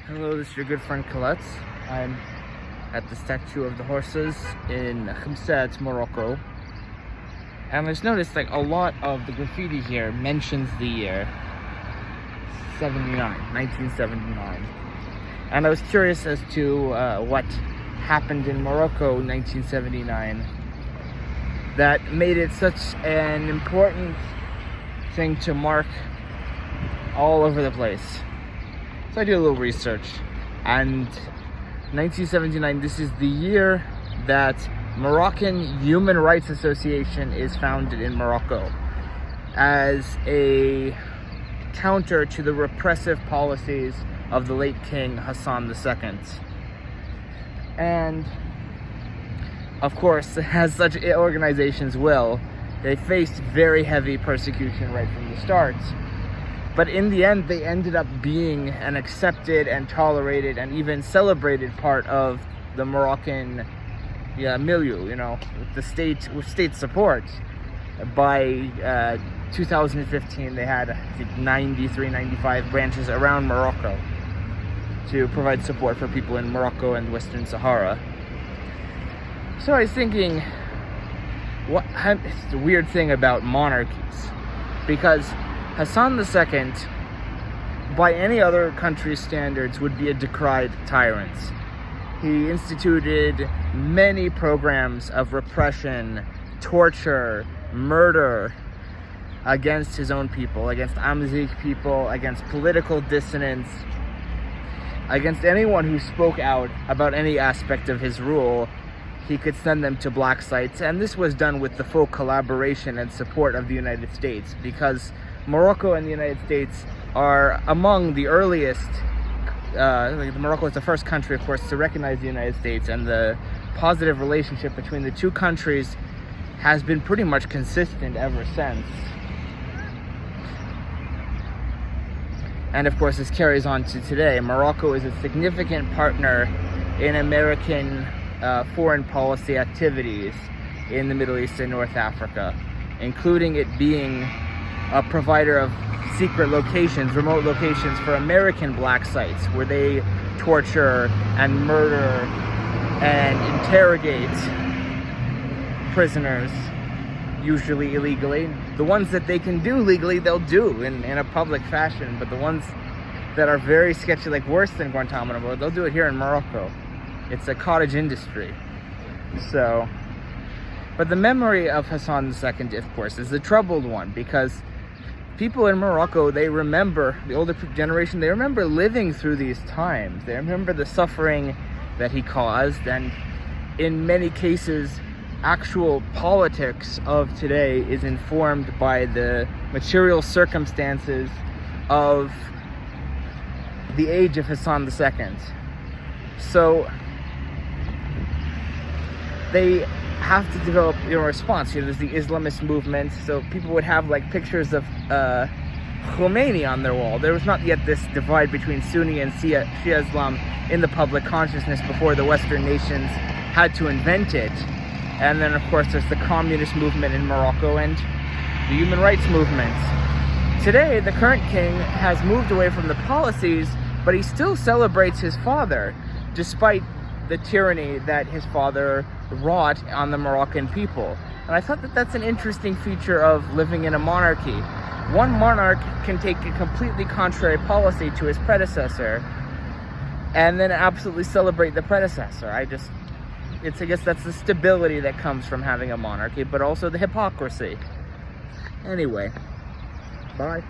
Hello, this is your good friend Colette. I'm at the Statue of the Horses in Khamsat, Morocco. And I just noticed a lot of the graffiti here mentions the year 1979. And I was curious as to what happened in Morocco in 1979 that made it such an important thing to mark all over the place. So I did a little research, and 1979, this is the year that Moroccan Human Rights Association is founded in Morocco as a counter to the repressive policies of the late King Hassan II. And of course, as such organizations will, they faced very heavy persecution right from the start. But in the end, they ended up being an accepted and tolerated and even celebrated part of the Moroccan milieu, with state support. By 2015, they had, I think, 93, 95 branches around Morocco to provide support for people in Morocco and Western Sahara. So I was thinking, it's the weird thing about monarchies, because Hassan II, by any other country's standards, would be a decried tyrant. He instituted many programs of repression, torture, murder against his own people, against Amazigh people, against political dissidents, against anyone who spoke out about any aspect of his rule. He could send them to black sites, and this was done with the full collaboration and support of the United States, because Morocco and the United States are among the earliest. Morocco is the first country, of course, to recognize the United States, and the positive relationship between the two countries has been pretty much consistent ever since. And of course, this carries on to today. Morocco is a significant partner in American foreign policy activities in the Middle East and North Africa, including it being a provider of secret locations, remote locations for American black sites where they torture and murder and interrogate prisoners, usually illegally. The ones that they can do legally, they'll do in a public fashion, but the ones that are very sketchy, like worse than Guantanamo, they'll do it here in Morocco. It's a cottage industry. But the memory of Hassan II, of course, is a troubled one, because people in Morocco, they remember, the older generation, they remember living through these times. They remember the suffering that he caused, and in many cases, actual politics of today is informed by the material circumstances of the age of Hassan II. So they have to develop a response. There's the Islamist movement, so people would have pictures of Khomeini on their wall. There was not yet this divide between Sunni and Shia Islam in the public consciousness before the Western nations had to invent it. And then, of course, there's the communist movement in Morocco and the human rights movement. Today, the current king has moved away from the policies, but he still celebrates his father, despite the tyranny that his father wrought on the Moroccan people. And I thought that that's an interesting feature of living in a monarchy. One monarch can take a completely contrary policy to his predecessor and then absolutely celebrate the predecessor. I guess that's the stability that comes from having a monarchy, but also the hypocrisy. Anyway, bye.